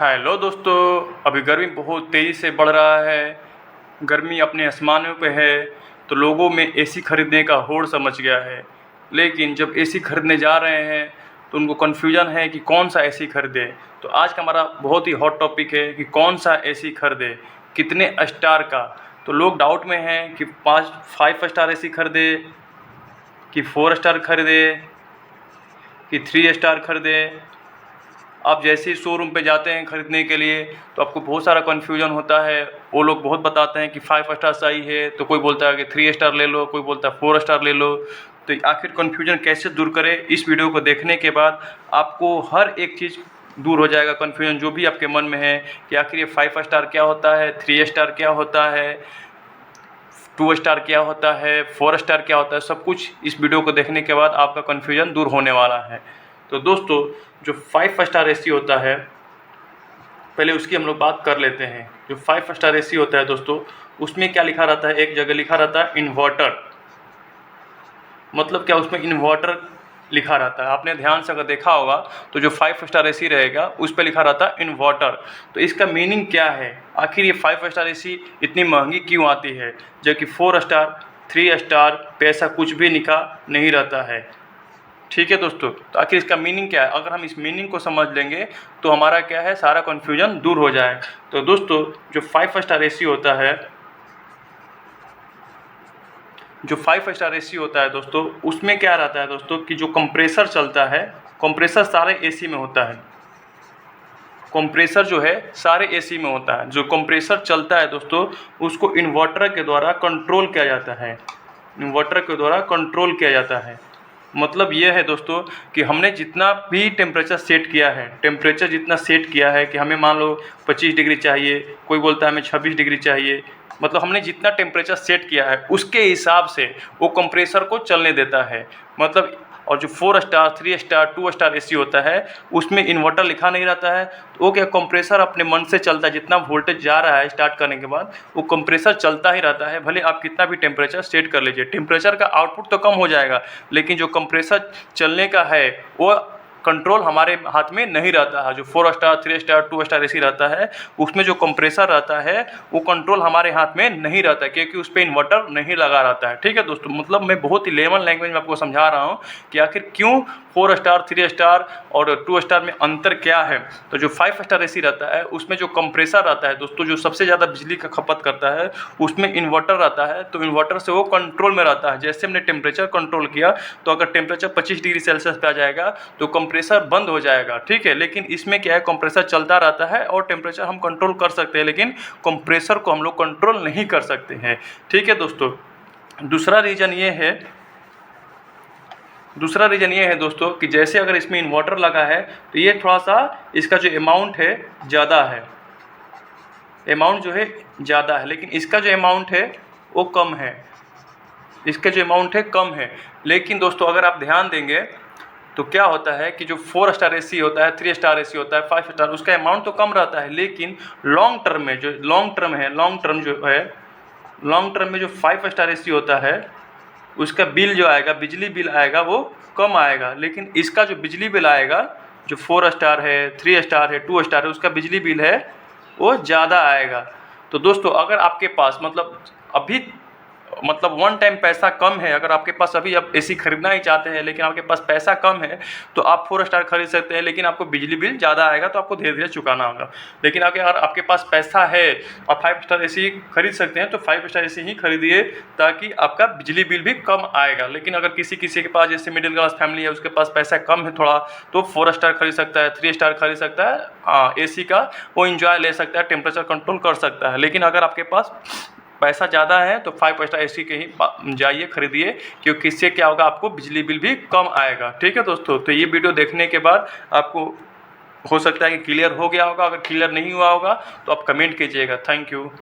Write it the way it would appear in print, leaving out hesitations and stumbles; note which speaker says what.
Speaker 1: Hello दोस्तों, अभी गर्मी बहुत तेज़ी से बढ़ रहा है। गर्मी अपने आसमानों पे है तो लोगों में एसी खरीदने का होड़ सा मच गया है। लेकिन जब एसी खरीदने जा रहे हैं तो उनको कन्फ्यूजन है कि कौन सा एसी खरीदें। तो आज का हमारा बहुत ही हॉट टॉपिक है कि कौन सा एसी खरीदें, कितने स्टार का। तो लोग डाउट में हैं कि 5 स्टार एसी खरीदे, कि 4 स्टार खरीदे, कि 3 स्टार खरीदे। आप जैसे ही शोरूम पे जाते हैं ख़रीदने के लिए तो आपको बहुत सारा कन्फ्यूजन होता है। वो लोग बहुत बताते हैं कि 5 स्टार सही है, तो कोई बोलता है कि 3 स्टार ले लो, कोई बोलता है 4 स्टार ले लो। तो आखिर कन्फ्यूजन कैसे दूर करें, इस वीडियो को देखने के बाद आपको हर एक चीज़ दूर हो जाएगा। कन्फ्यूजन जो भी आपके मन में है कि आखिर ये 5 स्टार क्या होता है, 3 स्टार क्या होता है, 2 स्टार क्या होता है, 4 स्टार क्या होता है, सब कुछ इस वीडियो को देखने के बाद आपका कन्फ्यूजन दूर होने वाला है। तो दोस्तों, जो 5 स्टार एसी होता है, पहले उसकी हम लोग बात कर लेते हैं। जो 5 स्टार एसी होता है दोस्तों, उसमें क्या लिखा रहता है, एक जगह लिखा रहता है इन्वर्टर। मतलब क्या, उसमें इन्वर्टर लिखा रहता है। आपने ध्यान से अगर देखा होगा तो जो 5 स्टार एसी रहेगा उस पर लिखा रहता है इन्वर्टर। तो इसका मीनिंग क्या है, आखिर ये 5 स्टार एसी इतनी महंगी क्यों आती है, जबकि 4 स्टार 3 स्टार पे ऐसा कुछ भी लिखा नहीं रहता है। ठीक है दोस्तों, तो आखिर इसका मीनिंग क्या है, अगर हम इस मीनिंग को समझ लेंगे तो हमारा क्या है, सारा कन्फ्यूजन दूर हो जाए। तो दोस्तों, जो 5 स्टार एसी होता है, जो 5 स्टार एसी होता है दोस्तों, उसमें क्या रहता है दोस्तों कि जो कंप्रेसर चलता है, कंप्रेसर सारे एसी में होता है। कंप्रेसर जो है सारे एसी में होता है। जो कंप्रेसर चलता है दोस्तों, उसको इन्वर्टर के द्वारा कंट्रोल किया जाता है। इन्वर्टर के द्वारा कंट्रोल किया जाता है। मतलब ये है दोस्तों कि हमने जितना भी टेम्परेचर सेट किया है, टेम्परेचर जितना सेट किया है कि हमें मान लो 25 डिग्री चाहिए, कोई बोलता है हमें 26 डिग्री चाहिए, मतलब हमने जितना टेम्परेचर सेट किया है उसके हिसाब से वो कंप्रेसर को चलने देता है। मतलब और जो 4 स्टार 3 स्टार 2 स्टार एसी होता है उसमें इन्वर्टर लिखा नहीं रहता है। तो वो क्या, कंप्रेसर अपने मन से चलता है। जितना वोल्टेज जा रहा है स्टार्ट करने के बाद वो कंप्रेसर चलता ही रहता है, भले आप कितना भी टेम्परेचर सेट कर लीजिए। टेम्परेचर का आउटपुट तो कम हो जाएगा, लेकिन जो कंप्रेसर चलने का है वो कंट्रोल हमारे हाथ में नहीं रहता है। जो 4 स्टार 3 स्टार 2 स्टार एसी रहता है उसमें जो कंप्रेसर रहता है वो कंट्रोल हमारे हाथ में नहीं रहता है, क्योंकि उस पर इन्वर्टर नहीं लगा रहता है। ठीक है दोस्तों, मतलब मैं बहुत ही लेमन लैंग्वेज में आपको समझा रहा हूँ कि आखिर क्यों 4 स्टार 3 स्टार और 2 स्टार में अंतर क्या है। तो जो 5 स्टार एसी रहता है उसमें जो कंप्रेसर रहता है दोस्तों, जो सबसे ज़्यादा बिजली का खपत करता है, उसमें इन्वर्टर रहता है। तो इन्वर्टर से वो कंट्रोल में रहता है। जैसे हमने टेम्परेचर कंट्रोल किया तो अगर टेम्परेचर 25 डिग्री सेल्सियस पे आ जाएगा तो कंप्रेसर बंद हो जाएगा। ठीक है, लेकिन इसमें क्या है, कंप्रेसर चलता रहता है और टेम्परेचर हम कंट्रोल कर सकते हैं, लेकिन कंप्रेसर को हम लोग कंट्रोल नहीं कर सकते हैं। ठीक है दोस्तों, दूसरा रीज़न ये है दोस्तों कि जैसे अगर इसमें इन्वर्टर लगा है तो ये थोड़ा सा इसका जो अमाउंट है ज़्यादा है, अमाउंट जो है ज़्यादा है, लेकिन इसका जो अमाउंट है वो कम है। इसका जो अमाउंट है कम है। लेकिन दोस्तों, अगर आप ध्यान देंगे तो क्या होता है कि जो 4 स्टार एसी होता है, 3 स्टार एसी होता है, 5 स्टार, उसका अमाउंट तो कम रहता है, लेकिन लॉन्ग टर्म में जो 5 स्टार एसी होता है उसका बिल जो आएगा, बिजली बिल आएगा, वो कम आएगा। लेकिन इसका जो बिजली बिल आएगा, जो 4 स्टार है, 3 स्टार है, 2 स्टार है, उसका बिजली बिल है वो ज़्यादा आएगा। तो दोस्तों, अगर आपके पास मतलब वन टाइम पैसा कम है, अगर आपके पास अभी आप एसी खरीदना ही चाहते हैं लेकिन आपके पास पैसा कम है, तो आप 4 स्टार खरीद सकते हैं, लेकिन आपको बिजली बिल ज़्यादा आएगा, तो आपको धीरे धीरे चुकाना होगा। लेकिन अगर आपके पास पैसा है, आप 5 स्टार एसी खरीद सकते हैं, तो 5 स्टार एसी ही खरीदिए, ताकि आपका बिजली बिल भी कम आएगा। लेकिन अगर किसी के पास, जैसे मिडिल क्लास फैमिली है, उसके पास पैसा कम है थोड़ा, तो 4 स्टार खरीद सकता है, 3 स्टार खरीद सकता है एसी का, वो इंजॉय ले सकता है, टेम्परेचर कंट्रोल कर सकता है। लेकिन अगर आपके पास पैसा ज़्यादा है तो 5 स्टार एसी के ही जाइए, खरीदिए, क्योंकि इससे क्या होगा, आपको बिजली बिल भी कम आएगा। ठीक है दोस्तों, तो ये वीडियो देखने के बाद आपको हो सकता है कि क्लियर हो गया होगा। अगर क्लियर नहीं हुआ होगा तो आप कमेंट कीजिएगा। Thank you.